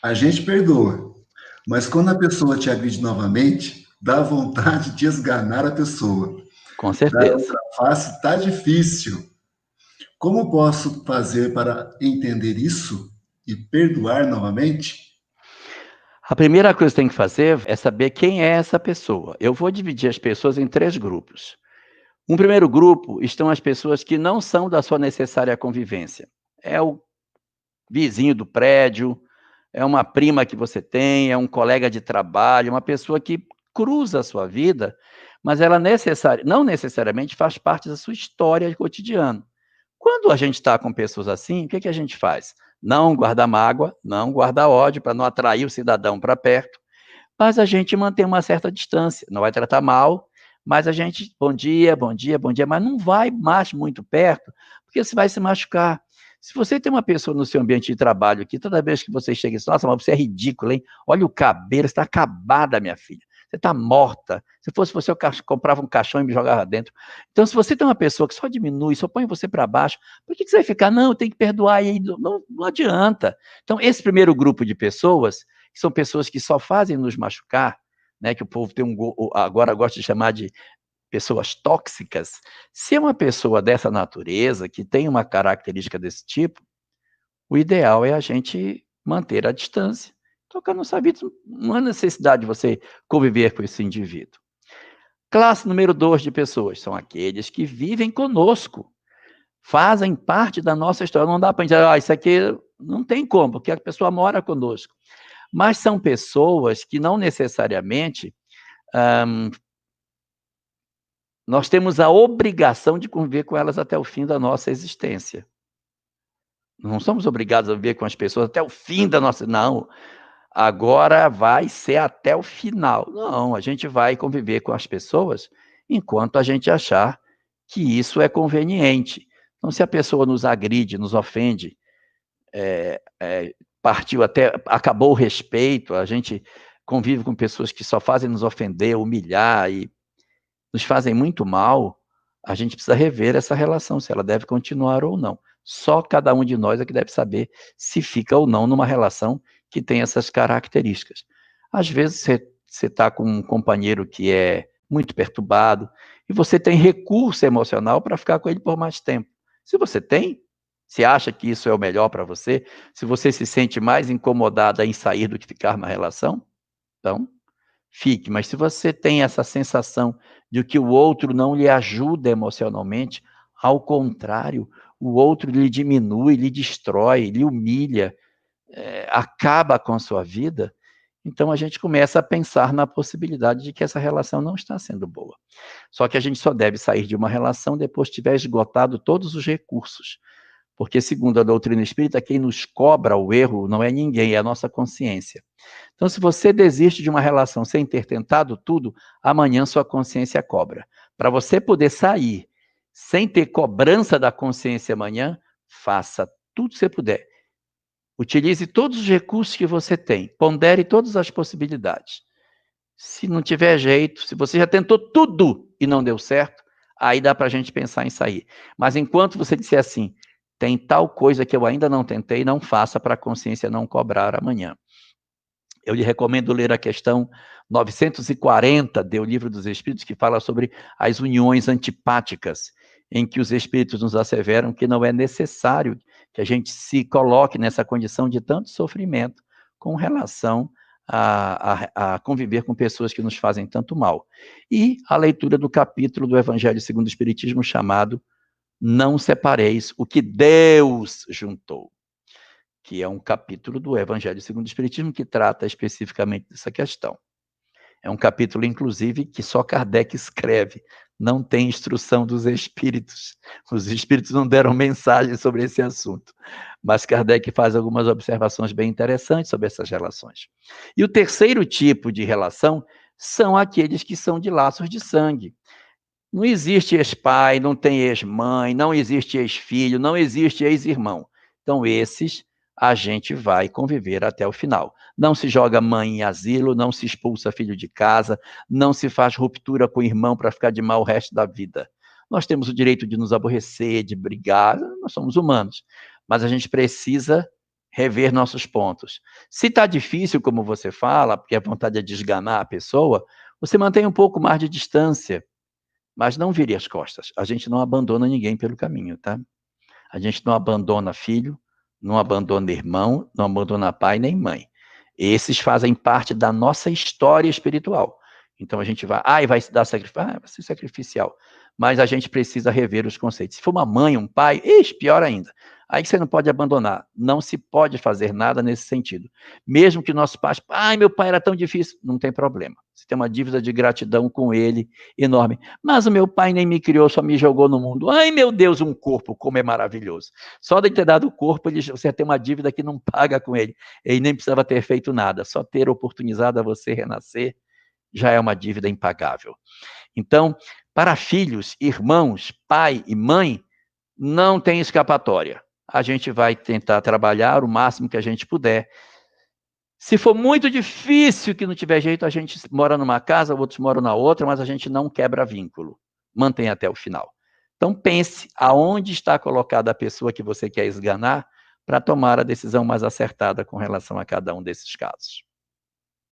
A gente perdoa, mas quando a pessoa te agride novamente, dá vontade de esganar a pessoa. Com Dar certeza. outra face tá difícil. Como posso fazer para entender isso e perdoar novamente? A primeira coisa que tem que fazer é saber quem é essa pessoa. Eu vou dividir as pessoas em 3 grupos. Um primeiro grupo estão as pessoas que não são da sua necessária convivência. É o vizinho do prédio, é uma prima que você tem, é um colega de trabalho, uma pessoa que cruza a sua vida, mas ela não necessariamente faz parte da sua história cotidiana. Quando a gente está com pessoas assim, o que que a gente faz? Não guarda mágoa, não guarda ódio, para não atrair o cidadão para perto, mas a gente mantém uma certa distância, não vai tratar mal, mas a gente, bom dia, bom dia, bom dia, mas não vai mais muito perto, porque você vai se machucar. Se você tem uma pessoa no seu ambiente de trabalho que toda vez que você chega e diz, nossa, mas você é ridícula, hein? Olha o cabelo, você está acabada, minha filha. Você está morta. Se fosse você, eu comprava um caixão e me jogava dentro. Então, se você tem uma pessoa que só diminui, só põe você para baixo, por que você vai ficar? Não, tem que perdoar, e aí não adianta. Então, esse primeiro grupo de pessoas que são pessoas que só fazem nos machucar, né, que o povo tem agora gosta de chamar de pessoas tóxicas. Se é uma pessoa dessa natureza, que tem uma característica desse tipo, o ideal é a gente manter a distância. Tocar nossa vida, não há necessidade de você conviver com esse indivíduo. Classe número 2 de pessoas são aqueles que vivem conosco, fazem parte da nossa história. Não dá para dizer, isso aqui não tem como, porque a pessoa mora conosco. Mas são pessoas que não necessariamente nós temos a obrigação de conviver com elas até o fim da nossa existência. Não somos obrigados a viver com as pessoas até o fim da nossa. Não, agora vai ser até o final. Não, a gente vai conviver com as pessoas enquanto a gente achar que isso é conveniente. Então, se a pessoa nos agride, nos ofende, partiu até, acabou o respeito, a gente convive com pessoas que só fazem nos ofender, humilhar e nos fazem muito mal, a gente precisa rever essa relação, se ela deve continuar ou não. Só cada um de nós é que deve saber se fica ou não numa relação que tem essas características. Às vezes você está com um companheiro que é muito perturbado e você tem recurso emocional para ficar com ele por mais tempo. Se você tem, se acha que isso é o melhor para você, se você se sente mais incomodada em sair do que ficar na relação, então fique. Mas se você tem essa sensação de que o outro não lhe ajuda emocionalmente, ao contrário, o outro lhe diminui, lhe destrói, lhe humilha, acaba com a sua vida, então a gente começa a pensar na possibilidade de que essa relação não está sendo boa. Só que a gente só deve sair de uma relação depois que tiver esgotado todos os recursos. Porque, segundo a doutrina espírita, quem nos cobra o erro não é ninguém, é a nossa consciência. Então, se você desiste de uma relação sem ter tentado tudo, amanhã sua consciência cobra. Para você poder sair sem ter cobrança da consciência amanhã, faça tudo que você puder. Utilize todos os recursos que você tem, pondere todas as possibilidades. Se não tiver jeito, se você já tentou tudo e não deu certo, aí dá para a gente pensar em sair. Mas enquanto você disser assim, tem tal coisa que eu ainda não tentei, não faça para a consciência não cobrar amanhã. Eu lhe recomendo ler a questão 940 do Livro dos Espíritos, que fala sobre as uniões antipáticas, em que os espíritos nos asseveram que não é necessário que a gente se coloque nessa condição de tanto sofrimento com relação a conviver com pessoas que nos fazem tanto mal. E a leitura do capítulo do Evangelho segundo o Espiritismo chamado Não Separeis o que Deus juntou, que é um capítulo do Evangelho segundo o Espiritismo que trata especificamente dessa questão. É um capítulo, inclusive, que só Kardec escreve, não tem instrução dos espíritos. Os espíritos não deram mensagem sobre esse assunto. Mas Kardec faz algumas observações bem interessantes sobre essas relações. E o terceiro tipo de relação são aqueles que são de laços de sangue. Não existe ex-pai, não tem ex-mãe, não existe ex-filho, não existe ex-irmão. Então, esses a gente vai conviver até o final. Não se joga mãe em asilo, não se expulsa filho de casa, não se faz ruptura com o irmão para ficar de mal o resto da vida. Nós temos o direito de nos aborrecer, de brigar, nós somos humanos. Mas a gente precisa rever nossos pontos. Se está difícil, como você fala, porque a vontade é desganar a pessoa, você mantém um pouco mais de distância, mas não vire as costas. A gente não abandona ninguém pelo caminho, tá? A gente não abandona filho, não abandona irmão, não abandona pai nem mãe. Esses fazem parte da nossa história espiritual. Então a gente vai se dar sacrifício, vai ser sacrificial. Mas a gente precisa rever os conceitos. Se for uma mãe, um pai, pior ainda. Aí você não pode abandonar. Não se pode fazer nada nesse sentido. Mesmo que nossos pais, meu pai era tão difícil, não tem problema. Você tem uma dívida de gratidão com ele enorme. Mas o meu pai nem me criou, só me jogou no mundo. Ai, meu Deus, um corpo, como é maravilhoso. Só de ter dado o corpo, você tem uma dívida que não paga com ele. Ele nem precisava ter feito nada. Só ter oportunizado a você renascer já é uma dívida impagável. Então, para filhos, irmãos, pai e mãe, não tem escapatória. A gente vai tentar trabalhar o máximo que a gente puder. Se for muito difícil, que não tiver jeito, a gente mora numa casa, outros moram na outra, mas a gente não quebra vínculo. Mantém até o final. Então pense aonde está colocada a pessoa que você quer esganar para tomar a decisão mais acertada com relação a cada um desses casos.